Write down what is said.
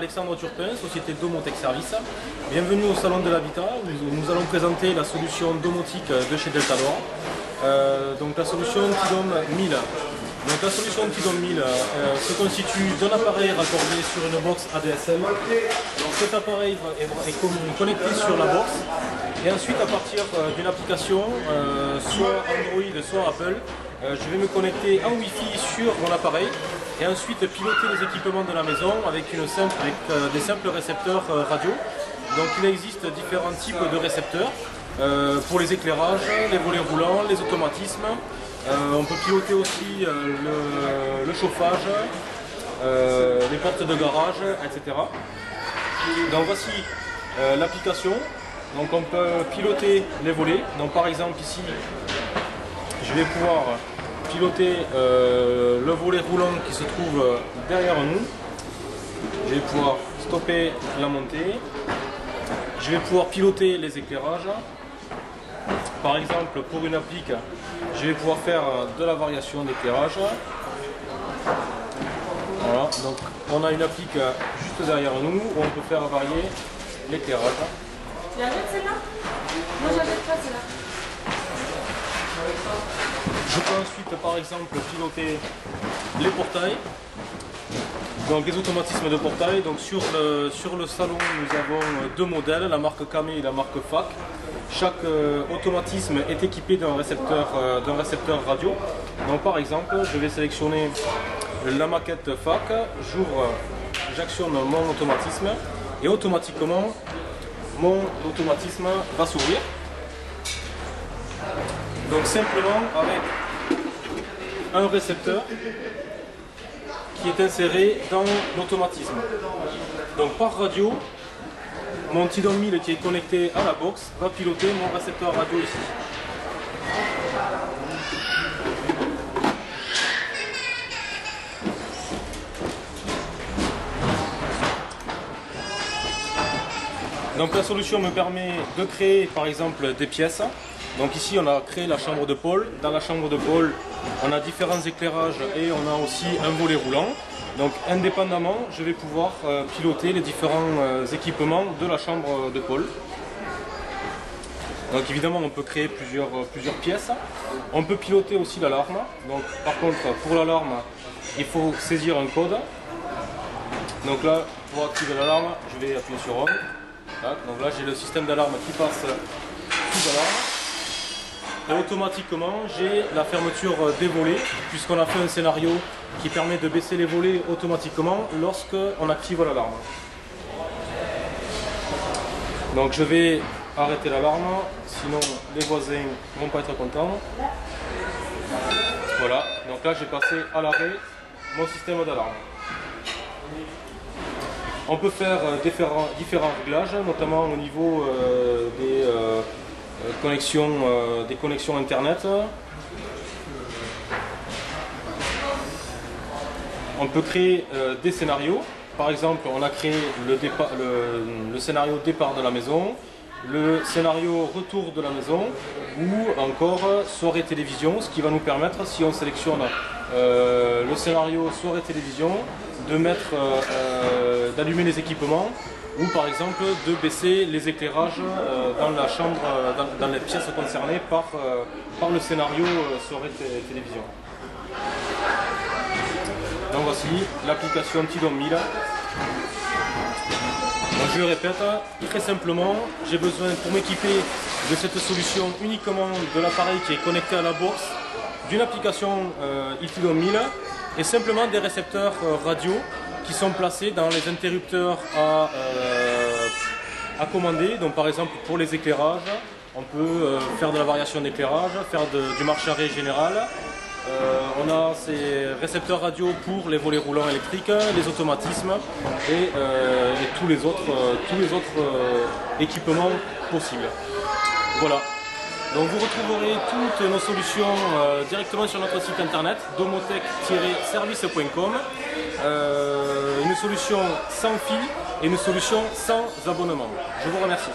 Alexandre Turpin, société Domotech Service. Bienvenue au Salon de l'Habitat où nous allons présenter la solution domotique de chez Delta Loire. Donc la solution Tidom 1000. Donc la solution Tidom 1000 se constitue d'un appareil raccordé sur une box ADSL. Donc cet appareil est connecté sur la box et ensuite à partir d'une application, soit Android, soit Apple, je vais me connecter en Wi-Fi sur mon appareil et ensuite piloter les équipements de la maison avec des simples récepteurs radio. Donc il existe différents types de récepteurs pour les éclairages, les volets roulants, les automatismes. On peut piloter aussi le chauffage, les portes de garage, etc. Donc voici l'application. Donc on peut piloter les volets. Donc par exemple ici, je vais pouvoir piloter le volet roulant qui se trouve derrière nous. Je vais pouvoir stopper la montée. Je vais pouvoir piloter les éclairages. Par exemple, pour une applique, je vais pouvoir faire de la variation d'éclairage. Voilà, donc on a une applique juste derrière nous où on peut faire varier l'éclairage. Tu la jettes celle-là? Moi j'achète pas celle-là. Je peux ensuite par exemple piloter les portails. Donc les automatismes de portail. Donc sur le salon nous avons deux modèles, la marque Camé et la marque FAC. Chaque automatisme est équipé d'un récepteur radio. Donc par exemple je vais sélectionner la maquette FAC, j'actionne mon automatisme et automatiquement mon automatisme va s'ouvrir. Donc simplement avec un récepteur qui est inséré dans l'automatisme. Donc par radio, mon Tidom 1000 qui est connecté à la box va piloter mon récepteur radio ici. Donc la solution me permet de créer par exemple des pièces. Donc ici on a créé la chambre de pôle. Dans la chambre de pôle on a différents éclairages et on a aussi un volet roulant. Donc indépendamment je vais pouvoir piloter les différents équipements de la chambre de pôle. Donc évidemment on peut créer plusieurs pièces. On peut piloter aussi l'alarme. Donc par contre pour l'alarme il faut saisir un code. Donc là pour activer l'alarme je vais appuyer sur ON. Donc là j'ai le système d'alarme qui passe sous alarme. Et automatiquement j'ai la fermeture des volets puisqu'on a fait un scénario qui permet de baisser les volets automatiquement lorsqu'on active l'alarme. Donc je vais arrêter l'alarme, sinon les voisins ne vont pas être contents. Voilà, donc là j'ai passé à l'arrêt mon système d'alarme. On peut faire différents réglages, notamment au niveau des connexions internet. On peut créer des scénarios. Par exemple, on a créé le scénario départ de la maison, le scénario retour de la maison ou encore soirée télévision, ce qui va nous permettre, si on sélectionne le scénario soirée télévision, d'allumer les équipements ou par exemple de baisser les éclairages dans la chambre, dans les pièces concernées par le scénario soirée télévision. Donc voici l'application Tidom 1000. Donc je répète, très simplement, j'ai besoin pour m'équiper de cette solution uniquement de l'appareil qui est connecté à la box, d'une application Tidom 1000 et simplement des récepteurs radio qui sont placés dans les interrupteurs à commander. Donc par exemple pour les éclairages, on peut faire de la variation d'éclairage, faire du marche arrêt général. On a ces récepteurs radio pour les volets roulants électriques, les automatismes et tous les autres équipements possibles. Voilà. Donc vous retrouverez toutes nos solutions directement sur notre site internet domotech-service.com. Une solution sans fil et une solution sans abonnement. Je vous remercie.